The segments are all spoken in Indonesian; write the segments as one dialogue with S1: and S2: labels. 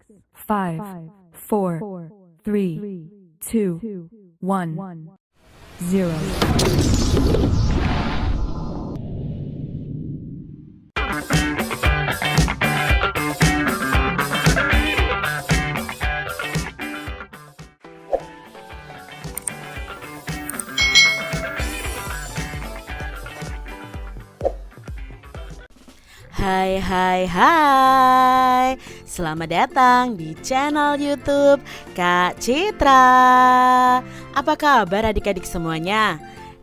S1: 5, 4, 3, 2, 1, 0.
S2: Hai, selamat datang di channel YouTube Kak Citra. Apa kabar adik-adik semuanya?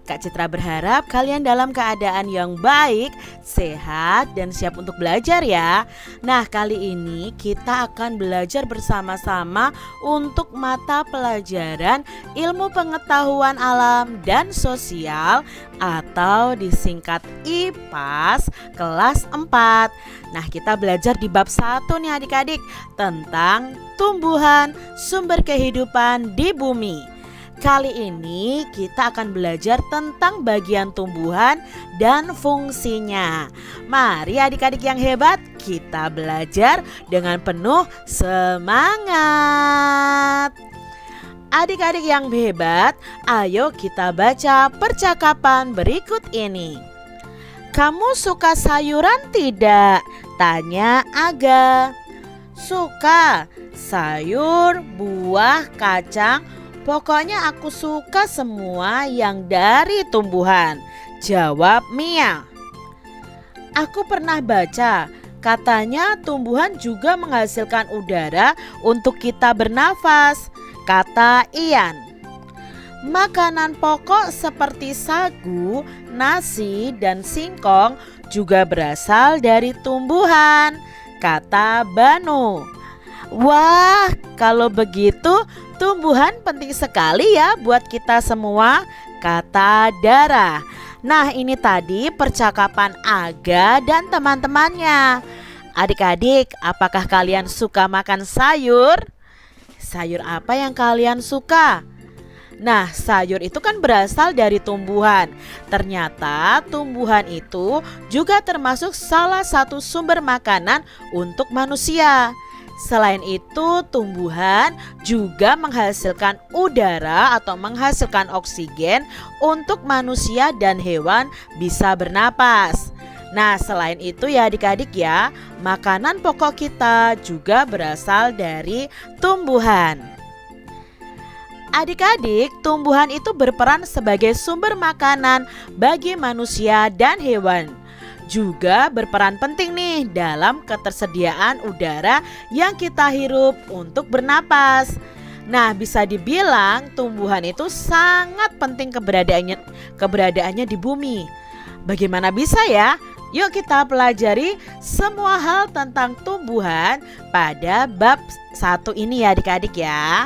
S2: Kak Citra berharap kalian dalam keadaan yang baik, sehat, dan siap untuk belajar ya. Nah, kali ini kita akan belajar bersama-sama untuk mata pelajaran Ilmu Pengetahuan Alam dan Sosial atau disingkat IPAS kelas 4. Nah, kita belajar di bab 1 nih adik-adik, tentang tumbuhan sumber kehidupan di bumi. Kali ini kita akan belajar tentang bagian tumbuhan dan fungsinya. Mari adik-adik yang hebat, kita belajar dengan penuh semangat. Adik-adik yang hebat, ayo kita baca percakapan berikut ini. Kamu suka sayuran tidak? Tanya Aga. Suka, sayur, buah, kacang. Pokoknya aku suka semua yang dari tumbuhan, jawab Mia. Aku pernah baca, katanya tumbuhan juga menghasilkan udara untuk kita bernafas, kata Ian. Makanan pokok seperti sagu, nasi, dan singkong juga berasal dari tumbuhan, kata Banu. Wah, kalau begitu tumbuhan penting sekali ya buat kita semua, kata Dara. Nah, ini tadi percakapan Aga dan teman-temannya. Adik-adik, apakah kalian suka makan sayur? Sayur apa yang kalian suka? Nah, sayur itu kan berasal dari tumbuhan. Ternyata tumbuhan itu juga termasuk salah satu sumber makanan untuk manusia. Selain itu, tumbuhan juga menghasilkan udara atau menghasilkan oksigen untuk manusia dan hewan bisa bernapas. Nah, selain itu ya adik-adik ya, makanan pokok kita juga berasal dari tumbuhan. Adik-adik, tumbuhan itu berperan sebagai sumber makanan bagi manusia dan hewan. Juga berperan penting nih dalam ketersediaan udara yang kita hirup untuk bernapas. Nah, bisa dibilang tumbuhan itu sangat penting keberadaannya di bumi. Bagaimana bisa ya? Yuk kita pelajari semua hal tentang tumbuhan pada bab 1 ini ya adik-adik ya.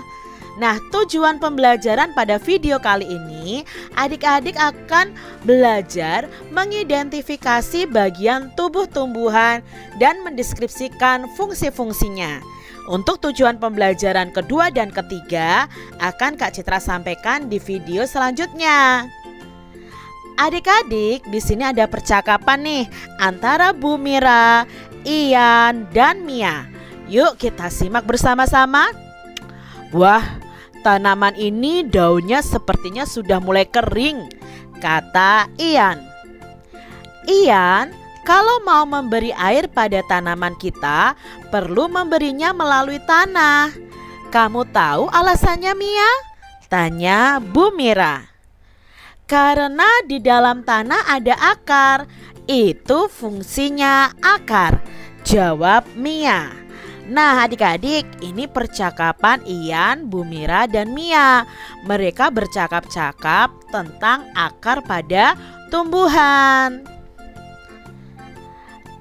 S2: Nah, tujuan pembelajaran pada video kali ini, adik-adik akan belajar mengidentifikasi bagian tubuh tumbuhan dan mendeskripsikan fungsi-fungsinya. Untuk tujuan pembelajaran kedua dan ketiga akan Kak Citra sampaikan di video selanjutnya. Adik-adik, di sini ada percakapan nih antara Bu Mira, Ian, dan Mia. Yuk kita simak bersama-sama. Wah, tanaman ini daunnya sepertinya sudah mulai kering, kata Ian. Ian, kalau mau memberi air pada tanaman kita, perlu memberinya melalui tanah. Kamu tahu alasannya, Mia? Tanya Bu Mira. Karena di dalam tanah ada akar, itu fungsinya akar, jawab Mia. Nah adik-adik, ini percakapan Ian, Bu Mira, dan Mia. Mereka bercakap-cakap tentang akar pada tumbuhan.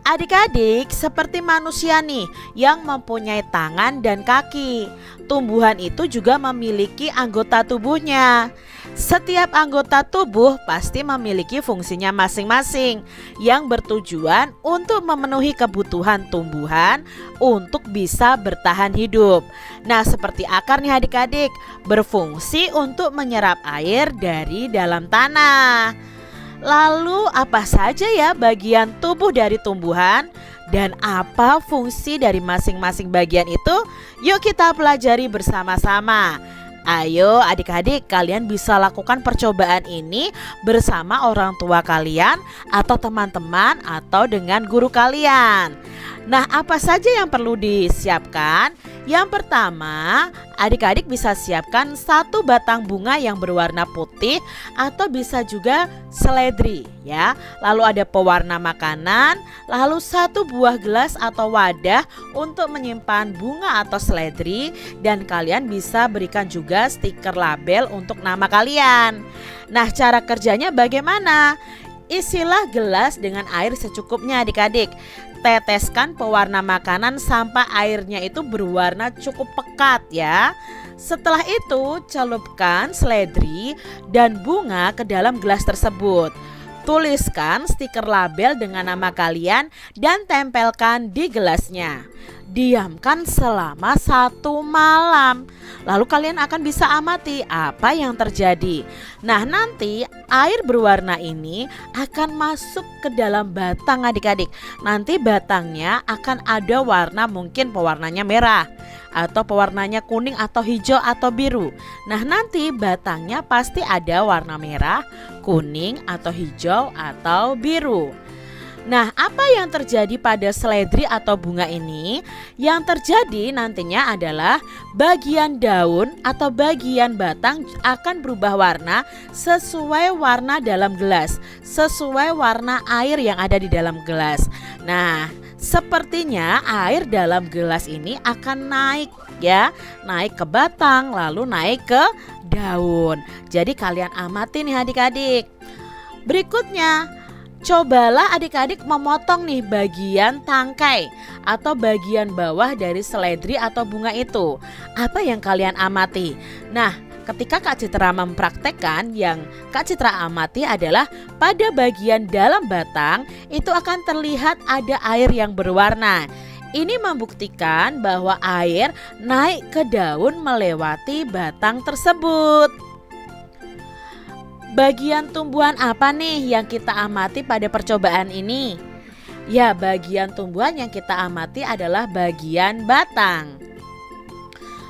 S2: Adik-adik, seperti manusia nih yang mempunyai tangan dan kaki, tumbuhan itu juga memiliki anggota tubuhnya. Setiap anggota tubuh pasti memiliki fungsinya masing-masing yang bertujuan untuk memenuhi kebutuhan tumbuhan untuk bisa bertahan hidup. Nah, seperti akar nih adik-adik, berfungsi untuk menyerap air dari dalam tanah. Lalu apa saja ya bagian tubuh dari tumbuhan? Dan apa fungsi dari masing-masing bagian itu? Yuk kita pelajari bersama-sama. Ayo adik-adik, kalian bisa lakukan percobaan ini bersama orang tua kalian atau teman-teman atau dengan guru kalian. Nah, apa saja yang perlu disiapkan? Yang pertama, adik-adik bisa siapkan 1 batang bunga yang berwarna putih atau bisa juga seledri ya. Lalu ada pewarna makanan, lalu 1 buah gelas atau wadah untuk menyimpan bunga atau seledri, dan kalian bisa berikan juga stiker label untuk nama kalian. Nah, cara kerjanya bagaimana? Isilah gelas dengan air secukupnya adik-adik. Teteskan pewarna makanan sampai airnya itu berwarna cukup pekat ya. Setelah itu celupkan seledri dan bunga ke dalam gelas tersebut. Tuliskan stiker label dengan nama kalian dan tempelkan di gelasnya. Diamkan selama 1 malam. Lalu kalian akan bisa amati apa yang terjadi. Nah, nanti air berwarna ini akan masuk ke dalam batang adik-adik. Nanti batangnya akan ada warna, mungkin pewarnanya merah atau pewarnanya kuning atau hijau atau biru. Nah, nanti batangnya pasti ada warna merah, kuning atau hijau atau biru. Nah, apa yang terjadi pada seledri atau bunga ini? Yang terjadi nantinya adalah bagian daun atau bagian batang akan berubah warna sesuai warna dalam gelas, sesuai warna air yang ada di dalam gelas. Nah, sepertinya air dalam gelas ini akan naik ya, naik ke batang lalu naik ke daun. Jadi kalian amati nih adik-adik. Berikutnya, cobalah adik-adik memotong nih bagian tangkai atau bagian bawah dari seledri atau bunga itu. Apa yang kalian amati? Nah, ketika Kak Citra mempraktekkan, yang Kak Citra amati adalah pada bagian dalam batang itu akan terlihat ada air yang berwarna. Ini membuktikan bahwa air naik ke daun melewati batang tersebut. Bagian tumbuhan apa nih yang kita amati pada percobaan ini? Ya, bagian tumbuhan yang kita amati adalah bagian batang.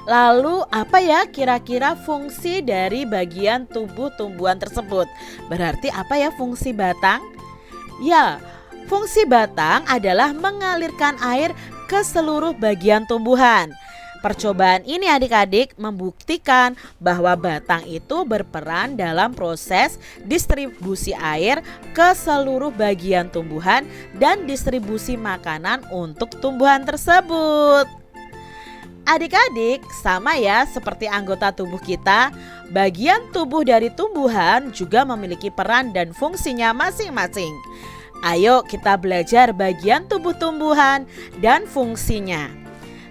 S2: Lalu apa ya kira-kira fungsi dari bagian tubuh tumbuhan tersebut? Berarti apa ya fungsi batang? Ya, fungsi batang adalah mengalirkan air ke seluruh bagian tumbuhan. Percobaan ini adik-adik membuktikan bahwa batang itu berperan dalam proses distribusi air ke seluruh bagian tumbuhan dan distribusi makanan untuk tumbuhan tersebut. Adik-adik, sama ya seperti anggota tubuh kita, bagian tubuh dari tumbuhan juga memiliki peran dan fungsinya masing-masing. Ayo kita belajar bagian tubuh tumbuhan dan fungsinya.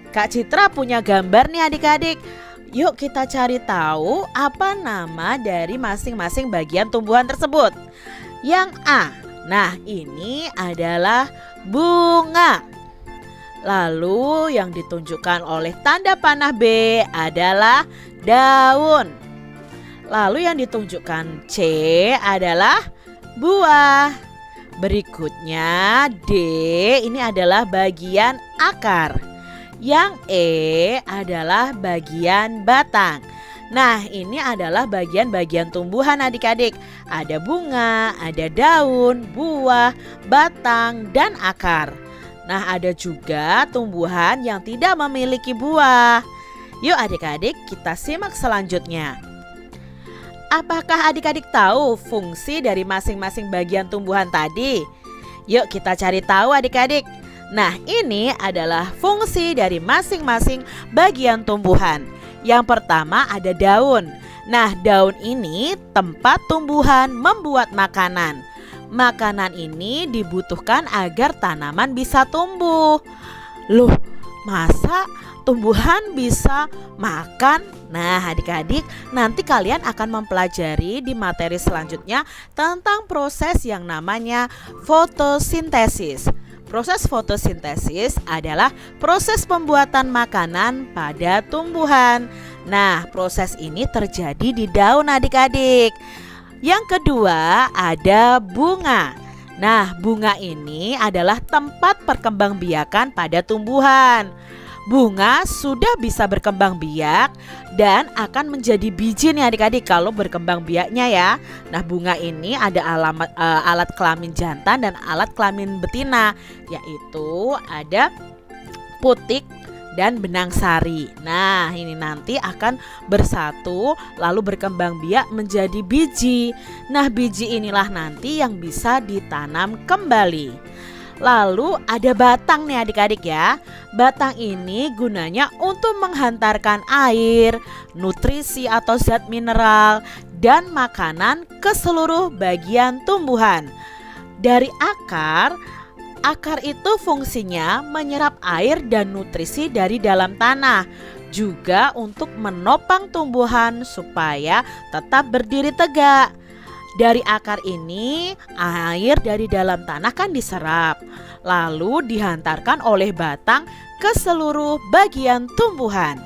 S2: Kak Citra punya gambar nih adik-adik. Yuk kita cari tahu apa nama dari masing-masing bagian tumbuhan tersebut. Yang A, nah ini adalah bunga. Lalu yang ditunjukkan oleh tanda panah B adalah daun. Lalu yang ditunjukkan C adalah buah. Berikutnya D, ini adalah bagian akar. Yang E adalah bagian batang. Nah, ini adalah bagian-bagian tumbuhan adik-adik. Ada bunga, ada daun, buah, batang, dan akar. Nah, ada juga tumbuhan yang tidak memiliki buah. Yuk adik-adik kita simak selanjutnya. Apakah adik-adik tahu fungsi dari masing-masing bagian tumbuhan tadi? Yuk kita cari tahu adik-adik. Nah, ini adalah fungsi dari masing-masing bagian tumbuhan. Yang pertama ada daun. Nah, daun ini tempat tumbuhan membuat makanan. Makanan ini dibutuhkan agar tanaman bisa tumbuh. Loh, masa tumbuhan bisa makan? Nah, adik-adik, nanti kalian akan mempelajari di materi selanjutnya tentang proses yang namanya fotosintesis. Proses fotosintesis adalah proses pembuatan makanan pada tumbuhan. Nah, proses ini terjadi di daun adik-adik. Yang kedua ada bunga. Nah, bunga ini adalah tempat perkembangbiakan pada tumbuhan. Bunga sudah bisa berkembang biak dan akan menjadi biji nih adik-adik kalau berkembang biaknya ya. Nah, bunga ini ada alat kelamin jantan dan alat kelamin betina, yaitu ada putik dan benang sari. Nah, ini nanti akan bersatu lalu berkembang biak menjadi biji. Nah, biji inilah nanti yang bisa ditanam kembali. Lalu ada batang nih adik-adik ya. Batang ini gunanya untuk menghantarkan air, nutrisi atau zat mineral, dan makanan ke seluruh bagian tumbuhan. Dari akar itu fungsinya menyerap air dan nutrisi dari dalam tanah, juga untuk menopang tumbuhan supaya tetap berdiri tegak. Dari akar ini, air dari dalam tanah kan diserap, lalu dihantarkan oleh batang ke seluruh bagian tumbuhan.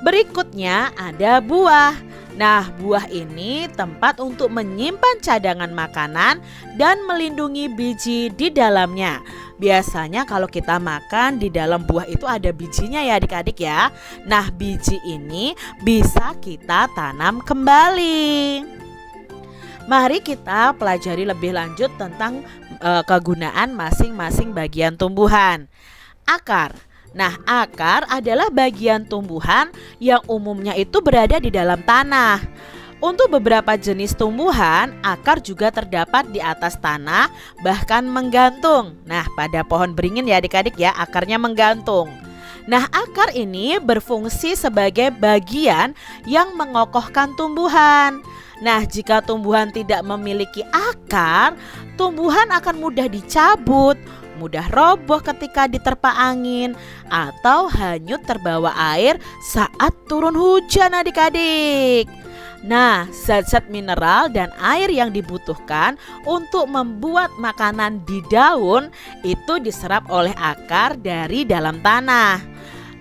S2: Berikutnya ada buah. Nah, buah ini tempat untuk menyimpan cadangan makanan dan melindungi biji di dalamnya. Biasanya kalau kita makan di dalam buah itu ada bijinya ya adik-adik ya. Nah, biji ini bisa kita tanam kembali. Mari kita pelajari lebih lanjut tentang kegunaan masing-masing bagian tumbuhan. Akar. Nah, akar adalah bagian tumbuhan yang umumnya itu berada di dalam tanah. Untuk beberapa jenis tumbuhan, akar juga terdapat di atas tanah, bahkan menggantung. Nah, pada pohon beringin ya adik-adik ya, akarnya menggantung. Nah, akar ini berfungsi sebagai bagian yang mengokohkan tumbuhan. Nah, jika tumbuhan tidak memiliki akar, tumbuhan akan mudah dicabut, mudah roboh ketika diterpa angin, atau hanyut terbawa air saat turun hujan adik-adik. Nah, zat-zat mineral dan air yang dibutuhkan untuk membuat makanan di daun itu diserap oleh akar dari dalam tanah.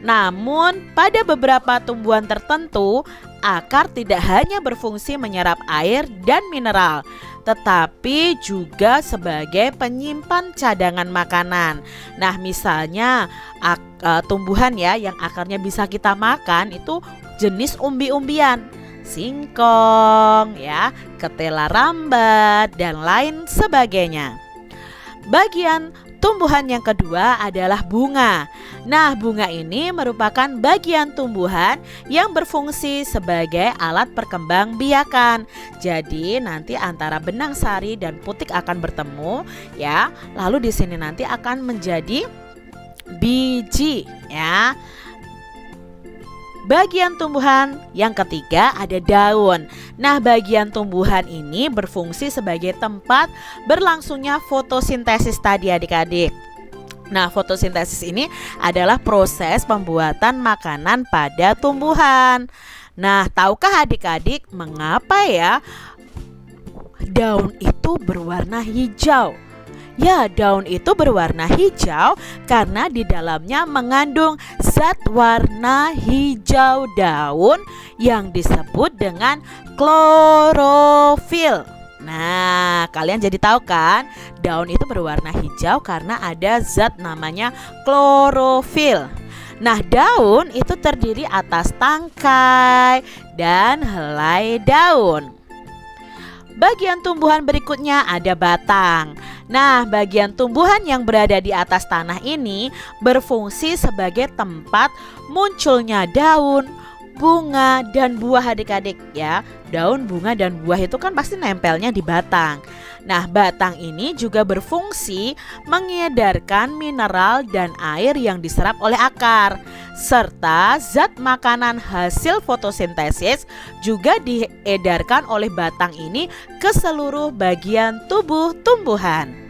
S2: Namun, pada beberapa tumbuhan tertentu, akar tidak hanya berfungsi menyerap air dan mineral, tetapi juga sebagai penyimpan cadangan makanan. Nah, misalnya tumbuhan ya yang akarnya bisa kita makan itu jenis umbi-umbian, singkong ya, ketela rambat dan lain sebagainya. Bagian tumbuhan yang kedua adalah bunga. Nah, bunga ini merupakan bagian tumbuhan yang berfungsi sebagai alat perkembangbiakan. Jadi nanti antara benang sari dan putik akan bertemu ya. Lalu di sini nanti akan menjadi biji ya. Bagian tumbuhan yang ketiga ada daun. Nah, bagian tumbuhan ini berfungsi sebagai tempat berlangsungnya fotosintesis tadi adik-adik. Nah, fotosintesis ini adalah proses pembuatan makanan pada tumbuhan. Nah, tahukah adik-adik mengapa ya daun itu berwarna hijau? Ya, daun itu berwarna hijau karena di dalamnya mengandung zat warna hijau daun yang disebut dengan klorofil. Nah, kalian jadi tahu kan, daun itu berwarna hijau karena ada zat namanya klorofil. Nah, daun itu terdiri atas tangkai dan helai daun. Bagian tumbuhan berikutnya ada batang. Nah, bagian tumbuhan yang berada di atas tanah ini berfungsi sebagai tempat munculnya daun, bunga, dan buah adik-adik ya. Daun, bunga, dan buah itu kan pasti nempelnya di batang. Nah, batang ini juga berfungsi mengedarkan mineral dan air yang diserap oleh akar, serta zat makanan hasil fotosintesis juga diedarkan oleh batang ini ke seluruh bagian tubuh tumbuhan.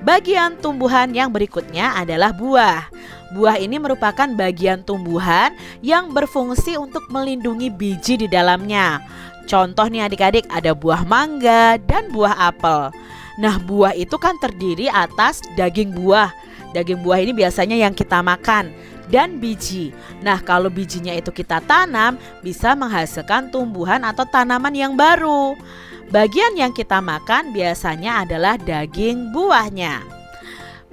S2: Bagian tumbuhan yang berikutnya adalah buah. Buah ini merupakan bagian tumbuhan yang berfungsi untuk melindungi biji di dalamnya. Contoh nih adik-adik, ada buah mangga dan buah apel. Nah, buah itu kan terdiri atas daging buah. Daging buah ini biasanya yang kita makan dan biji. Nah, kalau bijinya itu kita tanam, bisa menghasilkan tumbuhan atau tanaman yang baru. bagian yang kita makan biasanya adalah daging buahnya.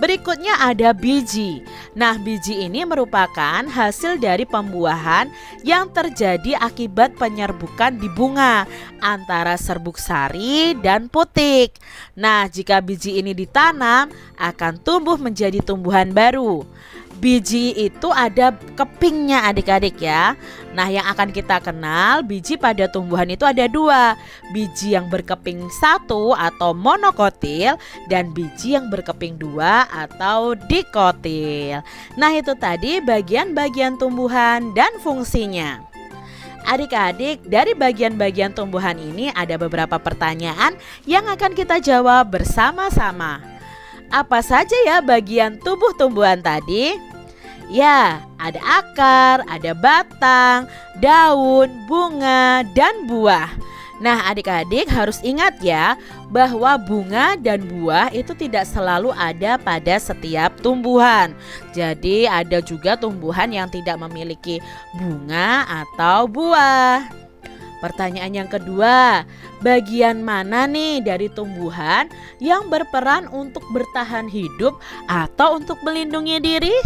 S2: Berikutnya ada biji. Nah, biji ini merupakan hasil dari pembuahan yang terjadi akibat penyerbukan di bunga antara serbuk sari dan putik. Nah, jika biji ini ditanam, akan tumbuh menjadi tumbuhan baru. Biji itu ada kepingnya adik-adik ya. Nah, yang akan kita kenal biji pada tumbuhan itu ada dua. Biji yang berkeping satu atau monokotil dan biji yang berkeping dua atau dikotil. Nah, itu tadi bagian-bagian tumbuhan dan fungsinya. Adik-adik, dari bagian-bagian tumbuhan ini ada beberapa pertanyaan yang akan kita jawab bersama-sama. Apa saja ya bagian tubuh tumbuhan tadi? Ya, ada akar, ada batang, daun, bunga, dan buah. Nah, adik-adik harus ingat ya bahwa bunga dan buah itu tidak selalu ada pada setiap tumbuhan. Jadi ada juga tumbuhan yang tidak memiliki bunga atau buah. Pertanyaan yang kedua, bagian mana nih dari tumbuhan yang berperan untuk bertahan hidup atau untuk melindungi diri?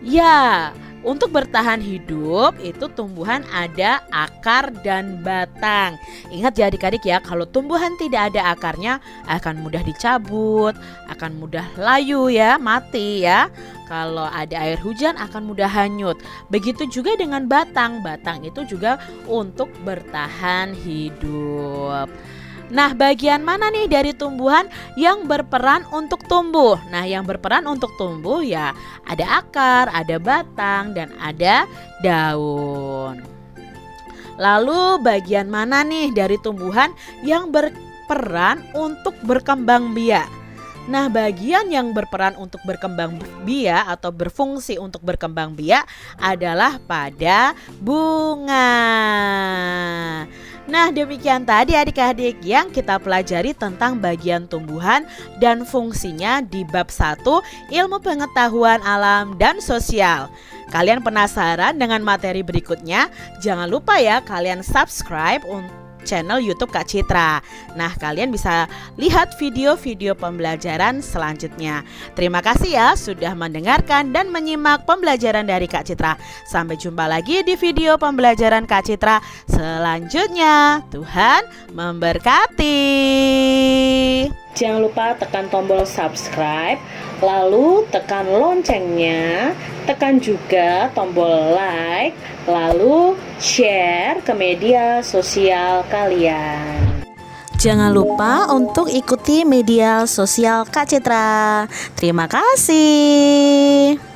S2: Ya, untuk bertahan hidup itu tumbuhan ada akar dan batang. Ingat ya adik-adik ya, kalau tumbuhan tidak ada akarnya akan mudah dicabut, akan mudah layu ya, mati ya. Kalau ada air hujan akan mudah hanyut. Begitu juga dengan batang. Batang itu juga untuk bertahan hidup. Nah, bagian mana nih dari tumbuhan yang berperan untuk tumbuh? Nah, yang berperan untuk tumbuh ya ada akar, ada batang, dan ada daun. Lalu bagian mana nih dari tumbuhan yang berperan untuk berkembang biak? Nah, bagian yang berperan untuk berkembang biak atau berfungsi untuk berkembang biak adalah pada bunga. Nah, demikian tadi adik-adik yang kita pelajari tentang bagian tumbuhan dan fungsinya di bab 1 Ilmu Pengetahuan Alam dan Sosial. Kalian penasaran dengan materi berikutnya? Jangan lupa ya kalian subscribe untuk channel YouTube Kak Citra. Nah, kalian bisa lihat video-video pembelajaran selanjutnya. Terima kasih ya sudah mendengarkan dan menyimak pembelajaran dari Kak Citra. Sampai jumpa lagi di video pembelajaran Kak Citra selanjutnya. Tuhan memberkati. Jangan lupa tekan tombol subscribe, lalu tekan loncengnya, tekan juga tombol like, lalu share ke media sosial kalian. Jangan lupa untuk ikuti media sosial Kak Citra. Terima kasih.